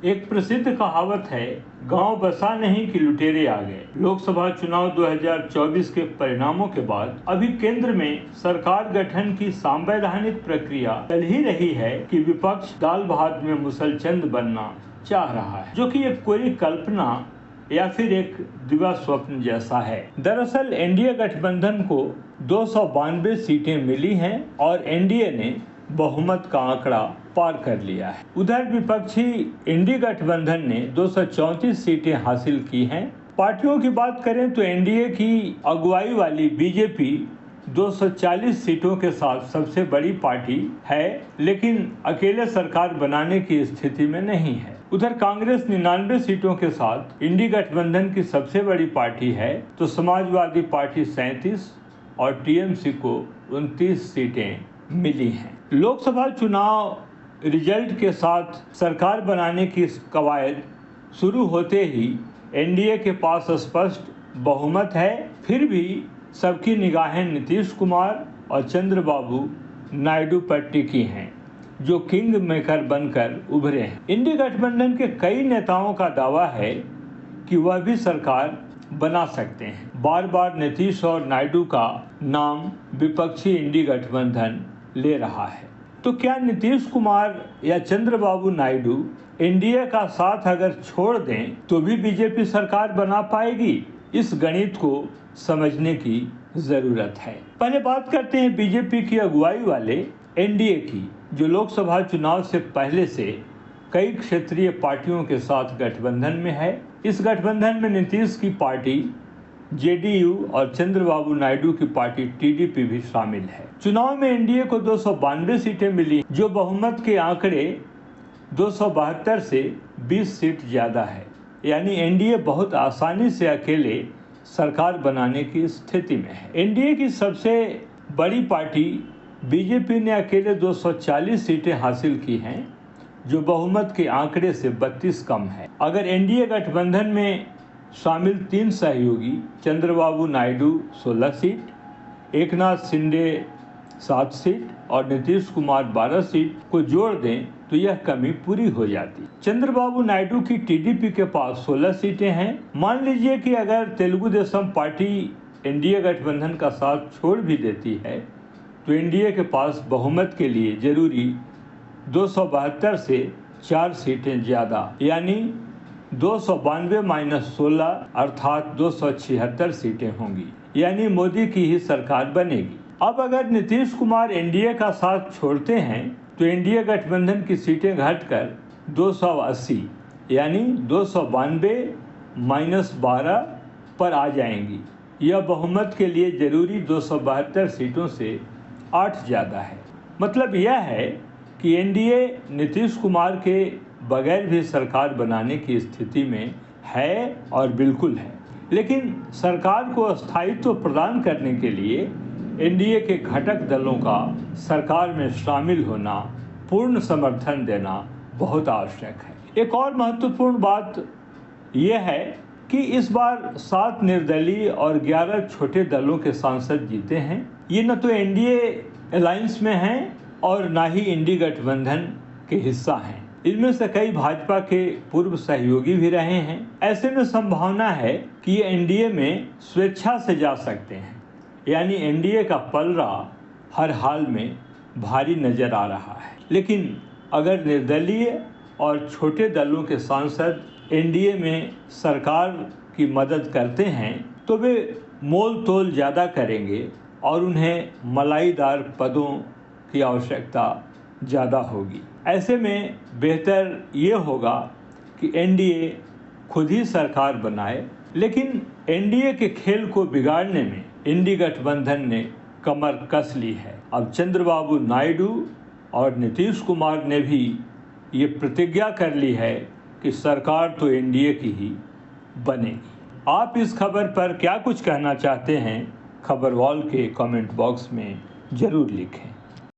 एक प्रसिद्ध कहावत है, गांव बसा नहीं कि लुटेरे आ गए। लोकसभा चुनाव 2024 के परिणामों के बाद अभी केंद्र में सरकार गठन की संवैधानिक प्रक्रिया चल ही रही है कि विपक्ष दाल भात में मुसलचंद बनना चाह रहा है, जो कि एक कोई कल्पना या फिर एक दिवा स्वप्न जैसा है। दरअसल एनडीए गठबंधन को 292 सीटें मिली हैं और एनडीए ने बहुमत का आंकड़ा पार कर लिया है। उधर विपक्षी इंडी गठबंधन ने 234 सीटें हासिल की हैं। पार्टियों की बात करें तो एनडीए की अगुवाई वाली बीजेपी 240 सीटों के साथ सबसे बड़ी पार्टी है, लेकिन अकेले सरकार बनाने की स्थिति में नहीं है। उधर कांग्रेस 99 सीटों के साथ इंडी गठबंधन की सबसे बड़ी पार्टी है, तो समाजवादी पार्टी 37 और टीएमसी को 29 सीटें मिली हैं। लोकसभा चुनाव रिजल्ट के साथ सरकार बनाने की कवायद शुरू होते ही एनडीए के पास स्पष्ट बहुमत है। फिर भी सबकी निगाहें नीतीश कुमार और चंद्रबाबू नायडू पर टिकी हैं, जो किंग मेकर बनकर उभरे हैं। इंडी गठबंधन के कई नेताओं का दावा है कि वह भी सरकार बना सकते हैं। बार बार नीतीश और नायडू का नाम विपक्षी इंडी गठबंधन ले रहा है। तो क्या नीतीश कुमार या चंद्रबाबू नायडू एनडीए का साथ अगर छोड़ दें तो भी बीजेपी सरकार बना पाएगी? इस गणित को समझने की जरूरत है। पहले बात करते हैं बीजेपी की अगुवाई वाले एनडीए की, जो लोकसभा चुनाव से पहले से कई क्षेत्रीय पार्टियों के साथ गठबंधन में है। इस गठबंधन में नीतीश की पार्टी जेडीयू और चंद्रबाबू नायडू की पार्टी टीडीपी भी शामिल है। चुनाव में एनडीए को 292 सीटें मिली, जो बहुमत के आंकड़े 272 से 20 सीट ज्यादा है। यानी एनडीए बहुत आसानी से अकेले सरकार बनाने की स्थिति में है। एनडीए की सबसे बड़ी पार्टी बीजेपी ने अकेले 240 सीटें हासिल की हैं, जो बहुमत के आंकड़े से 32 कम है। अगर एनडीए गठबंधन में शामिल 3 सहयोगी चंद्रबाबू नायडू 16 सीट, एकनाथ शिंदे 7 सीट और नीतीश कुमार 12 सीट को जोड़ दें तो यह कमी पूरी हो जाती। चंद्रबाबू नायडू की टीडीपी के पास 16 सीटें हैं। मान लीजिए कि अगर तेलुगु देशम पार्टी एनडीए गठबंधन का साथ छोड़ भी देती है तो एनडीए के पास बहुमत के लिए जरूरी 272 से 4 सीटें ज्यादा, यानी 292 - 16 अर्थात 276 सीटें होंगी, यानी मोदी की ही सरकार बनेगी। अब अगर नीतीश कुमार एनडीए का साथ छोड़ते हैं तो एनडीए गठबंधन की सीटें घटकर 280 यानी 292 - 12 पर आ जाएंगी। यह बहुमत के लिए जरूरी 272 सीटों से 8 ज़्यादा है। मतलब यह है कि एनडीए नीतीश कुमार के बगैर भी सरकार बनाने की स्थिति में है और बिल्कुल है। लेकिन सरकार को स्थायित्व प्रदान करने के लिए एनडीए के घटक दलों का सरकार में शामिल होना, पूर्ण समर्थन देना बहुत आवश्यक है। एक और महत्वपूर्ण बात यह है कि इस बार 7 निर्दलीय और 11 छोटे दलों के सांसद जीते हैं। ये न तो एनडीए अलायंस में हैं और न ही इंडी गठबंधन के हिस्सा हैं। इनमें से कई भाजपा के पूर्व सहयोगी भी रहे हैं। ऐसे में संभावना है कि ये एनडीए में स्वेच्छा से जा सकते हैं, यानी एनडीए का पलड़ा हर हाल में भारी नजर आ रहा है। लेकिन अगर निर्दलीय और छोटे दलों के सांसद एनडीए में सरकार की मदद करते हैं तो वे मोल तोल ज़्यादा करेंगे और उन्हें मलाईदार पदों की आवश्यकता ज़्यादा होगी। ऐसे में बेहतर ये होगा कि एनडीए खुद ही सरकार बनाए। लेकिन एनडीए के खेल को बिगाड़ने में इंडी गठबंधन ने कमर कस ली है। अब चंद्रबाबू नायडू और नीतीश कुमार ने भी ये प्रतिज्ञा कर ली है कि सरकार तो एनडीए की ही बनेगी। आप इस खबर पर क्या कुछ कहना चाहते हैं? खबर वॉल के कमेंट बॉक्स में ज़रूर लिखें।